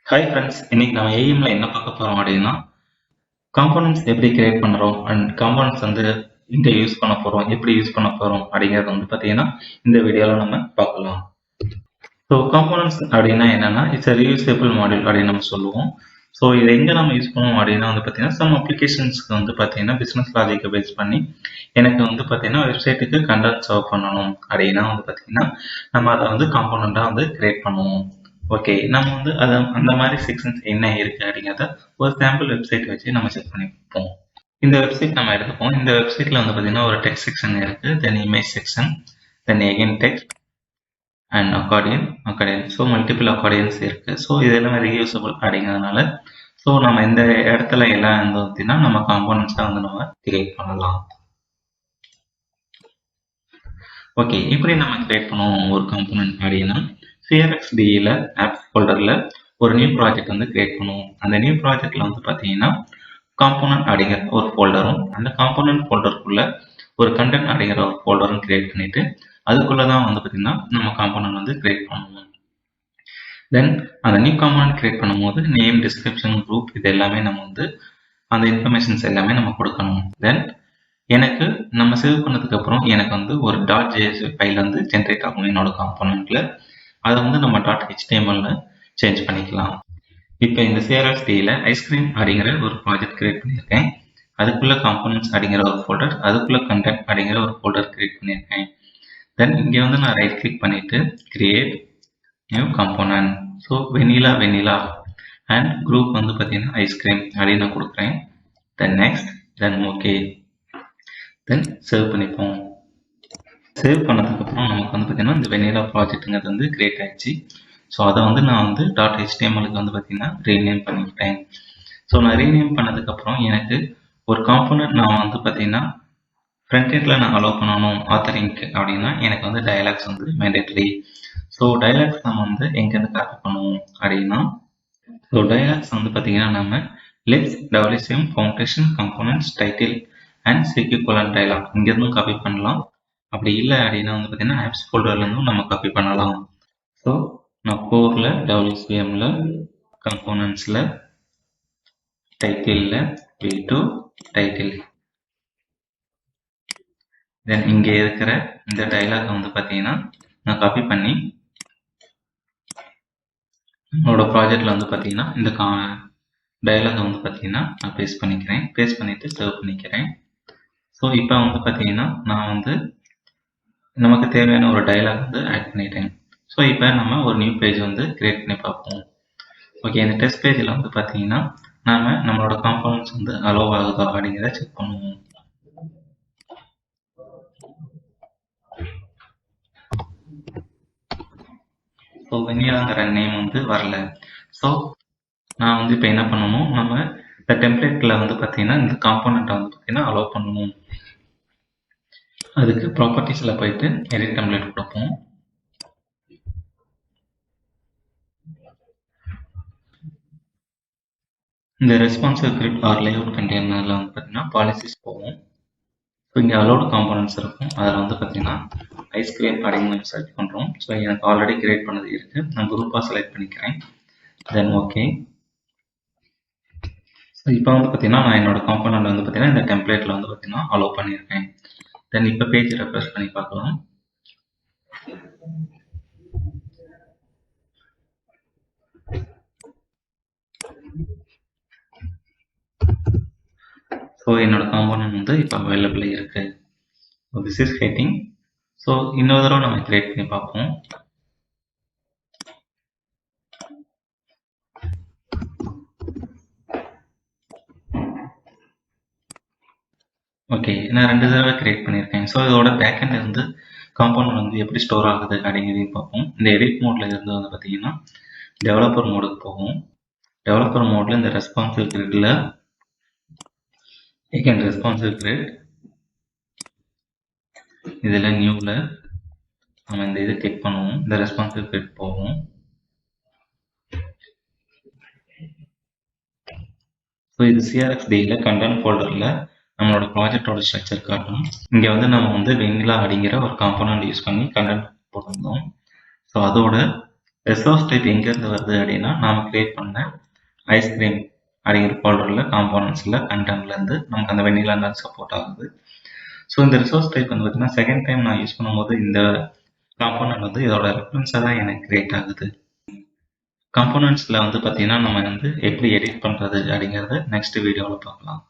Hi friends, இன்னைக்கு நம்ம ஏஎம்ல என்ன பார்க்க போறோம் அப்படின்னா காம்போனன்ட்ஸ் எப்படி கிரியேட் பண்றோம் அண்ட் காம்போனன்ட்ஸ் வந்து இங்க யூஸ் பண்ண போறோம், எப்படி யூஸ் பண்ண போறோம் அப்படிங்கறது வந்து பாத்தீங்கன்னா இந்த வீடியோல நம்ம பார்க்கலாம். ஸோ காம்போனன்ட்ஸ் அப்படின்னா என்னன்னா இட்ஸ் ரீயூசபிள் மாடியூல் அப்படின்னு நம்ம சொல்லுவோம். ஸோ இதை எங்க நம்ம யூஸ் பண்ணுவோம் அப்படின்னா வந்து பாத்தீங்கன்னா சம் அப்ளிகேஷன்ஸ்க்கு வந்து பாத்தீங்கன்னா பிசினஸ் லாஜிக்கை பேஸ் பண்ணி எனக்கு வந்து பாத்தீங்கன்னா வெப்சைட்டுக்கு கண்டென்ட் சர்வ் பண்ணணும் அப்படின்னா வந்து பாத்தீங்கன்னா நம்ம அதை வந்து காம்போனண்டா வந்து கிரியேட் பண்ணுவோம். ஓகே, நம்ம வந்து அதை அந்த மாதிரி செக்ஷன்ஸ் என்ன இருக்கு அப்படிங்கிறத ஒரு சாம்பிள் வெப்சைட் வச்சு நம்ம செக் பண்ணி பார்ப்போம். இந்த வெப்சைட் நம்ம எடுத்துப்போம். இந்த வெப்சைட்ல வந்து பாத்தீங்கன்னா ஒரு டெக்ஸ்ட் செக்ஷன் இருக்கு, then image section, then again text and accordion. So multiple accordions இருக்கு. ஸோ இது எல்லாமே ரீயூசபிள் அப்படிங்கிறதுனால ஸோ நம்ம இந்த இடத்துல எல்லாம் வந்து பார்த்தீங்கன்னா நம்ம காம்போனன்ட்ஸை வந்து நம்ம கிரியேட் பண்ணலாம். ஓகே, இப்படி நம்ம கிரியேட் பண்ணுவோம் ஒரு காம்போனன்ட் அப்படின்னா CRXDல ஆப் ஃபோல்டர்ல ஒரு நியூ ப்ராஜெக்ட் வந்து கிரியேட் பண்ணுவோம். அந்த நியூ ப்ராஜெக்ட்ல வந்து பார்த்தீங்கன்னா காம்போனன்ட் அப்படிங்கிற ஒரு ஃபோல்டரும் அந்த காம்போனன்ட் ஃபோல்டருக்குள்ள ஒரு கண்டென்ட் அப்படிங்கிற ஒரு ஃபோல்டரும் கிரியேட் பண்ணிட்டு அதுக்குள்ளதான் வந்து பார்த்தீங்கன்னா நம்ம காம்போனன்ட் வந்து கிரியேட் பண்ணுவோம். தென் அந்த நியூ காம்போனன்ட் கிரியேட் பண்ணும்போது நேம், டிஸ்கிரிப்ஷன், குரூப் இது எல்லாமே நம்ம வந்து அந்த இன்ஃபர்மேஷன்ஸ் எல்லாமே நம்ம கொடுக்கணும். தென் எனக்கு நம்ம சேவ் பண்ணதுக்கு அப்புறம் எனக்கு வந்து ஒரு .js ஃபைல் வந்து ஜென்ரேட் ஆகும் என்னோட காம்போனன்ட்ல. அதை வந்து நம்ம .htmlனு சேஞ்ச் பண்ணிக்கலாம். இப்போ இந்த CRXDல ஐஸ்கிரீம் அப்படிங்கிற ஒரு ப்ராஜெக்ட் கிரியேட் பண்ணியிருக்கேன். அதுக்குள்ள காம்போனன்ட்ஸ் அப்படிங்கிற ஒரு ஃபோல்டர், அதுக்குள்ள கண்டென்ட் அப்படிங்கிற ஒரு ஃபோல்டர் கிரியேட் பண்ணியிருக்கேன். தென் இங்கே வந்து நான் ரைட் கிளிக் பண்ணிட்டு create new component. So vanilla and group வந்து பார்த்தீங்கன்னா ஐஸ்கிரீம் அப்படின்னு நான் கொடுக்குறேன். Then next, then okay, then save பண்ணிப்போம். சேவ் பண்ணதுக்கப்புறம் நமக்கு வந்து பார்த்தீங்கன்னா இந்த வெனிலா ப்ராஜெக்ட்டுங்கிறது வந்து கிரியேட் ஆயிடுச்சு. ஸோ அதை வந்து நான் வந்து .htmlக்கு வந்து பார்த்தீங்கன்னா ரீநேம் பண்ணிக்கிட்டேன். ஸோ நான் ரீநேம் பண்ணதுக்கப்புறம் எனக்கு ஒரு காம்போனன்ட் நான் வந்து பார்த்தீங்கன்னா ஃப்ரண்ட் எண்டில் நான் அலோவ் பண்ணணும் ஆத்தரிங் அப்படின்னா எனக்கு வந்து டயலாக்ஸ் வந்து மேண்டேட்டரி. ஸோ டயலாக்ஸ் நம்ம வந்து எங்கேருந்து காப்பி பண்ணுவோம் அப்படின்னா ஸோ டயலாக்ஸ் வந்து பார்த்தீங்கன்னா நம்ம let's WCM foundation components title and செக்யூகோலன் டயலாக் இங்கேருந்தும் காப்பி பண்ணலாம். அப்படி இல்லை அப்படின்னா வந்து பார்த்தீங்கன்னா ஆப்ஸ் ஃபோல்டர்லேருந்தும் நம்ம காப்பி பண்ணலாம். ஸோ நான் கோரில் WCMல காம்போனன்ட்ஸில் டைட்டிலில் V2 டைட்டில், தென் இங்கே இருக்கிற இந்த டயலாக் வந்து பார்த்தீங்கன்னா நான் காப்பி பண்ணி என்னோட ப்ராஜெக்ட்ல வந்து பார்த்தீங்கன்னா இந்த டயலாக் வந்து பார்த்தீங்கன்னா நான் பேஸ்ட் பண்ணிக்கிறேன். பேஸ்ட் பண்ணிட்டு சேவ் பண்ணிக்கிறேன். ஸோ இப்போ வந்து பார்த்தீங்கன்னா நான் வந்து நமக்கு தேவையான ஒரு டயலாக் வந்து ஆட் பண்ணிட்டேன். ஸோ இப்போ நம்ம ஒரு நியூ பேஜ் வந்து கிரியேட் பண்ணி பார்ப்போம். ஓகே, இந்த டெஸ்ட் பேஜில் வந்து பார்த்தீங்கன்னா நாம நம்மளோட காம்போனன்ட்ஸ் வந்து அலோவ் ஆகுதா அப்படிங்கிறத செக் பண்ணுவோம். ஸோ வெனிலாங்கிற நேம் வந்து வரல. ஸோ நான் வந்து இப்போ என்ன பண்ணணும், நம்ம இந்த டெம்ப்ளேட்டில் வந்து பார்த்தீங்கன்னா இந்த காம்போனண்ட்டை வந்து பார்த்தீங்கன்னா அலோவ் பண்ணணும். அதுக்கு ப்ராப்பர்ட்டிஸில் போயிட்டு எடிட் டெம்ப்ளேட் கொடுப்போம். இந்த ரெஸ்பான்சிவ் கிரிட் ஆர் லேஅவுட் கண்டெய்னரில் வந்து பார்த்தீங்கன்னா பாலிசிஸ் போவோம். ஸோ இங்கே அலோடு காம்போனன்ட்ஸ் இருக்கும். அதில் வந்து பார்த்தீங்கன்னா ஐஸ்கிரீம் அப்படின்னு செலக்ட் பண்ணுறோம். ஸோ எனக்கு ஆல்ரெடி கிரியேட் பண்ணது இருக்குது, நான் குரூப்பாக செலக்ட் பண்ணிக்கிறேன். Then okay. ஸோ இப்போ வந்து பார்த்தீங்கன்னா நான் என்னோட காம்போனன்ட் வந்து பார்த்தீங்கன்னா இந்த டெம்ப்ளேட்டில் வந்து பார்த்தீங்கன்னா அலோவ் பண்ணியிருக்கேன். தென் இப்போ பேஜ் ரெஃப்ரெஷ் பண்ணி பார்க்கலாம். ஸோ என்னோட காம்போனன்ட் வந்து இப்போ அவைலபிள் இருக்கு. So this is heading. So இன்னொரு தடவை நம்ம கிரியேட் பண்ணி பார்ப்போம். ஓகே, நான் 2 தடவை கிரியேட் பண்ணியிருக்கேன். ஸோ இதோட பேக்கெண்ட் இருந்து காம்போனன்ட் வந்து எப்படி ஸ்டோர் ஆகுது அப்படிங்கிறதையும் பார்ப்போம். இந்த எடிட் மோட்ல இருந்து வந்து பார்த்தீங்கன்னா டெவலப்பர் மோடுக்கு போகும். டெவலப்பர் மோட்ல இந்த ரெஸ்பான்சிவ் கிரிட்ல again ரெஸ்பான்சிவ் கிரிட், இதில் நியூவில் நம்ம இந்த இது கிளிக் பண்ணுவோம். இந்த ரெஸ்பான்சிவ் கிரிட் போகும். ஸோ இது CRXDல கண்டென்ட் ஃபோல்டரில் நம்மளோட ப்ராஜெக்டோட ஸ்ட்ரக்சர் காட்டும். இங்கே வந்து நம்ம வந்து வெனிலா அப்படிங்கிற ஒரு காம்போனன்ட் யூஸ் பண்ணி கண்டென்ட் போட்டிருந்தோம். ஸோ அதோட ரிசோர்ஸ் டைப் எங்கேருந்து வருது அப்படின்னா நாம கிரியேட் பண்ண ஐஸ்கிரீம் அப்படிங்கிற ஃபோல்டரில் காம்போனன்ட்ஸில் கண்டென்ட்லேருந்து நமக்கு அந்த வெண்ணிலா தான் சப்போர்ட் ஆகுது. ஸோ இந்த ரிசோர்ஸ் டைப் வந்து பார்த்தீங்கன்னா செகண்ட் டைம் நான் யூஸ் பண்ணும்போது இந்த காம்போனன்ட் வந்து இதோட ரெஃபரன்ஸாக தான் எனக்கு கிரியேட் ஆகுது. காம்போனன்ட்ஸில் வந்து பார்த்தீங்கன்னா நம்ம வந்து எப்படி எடிட் பண்ணுறது அப்படிங்கிறத நெக்ஸ்ட் வீடியோவில் பார்க்கலாம்.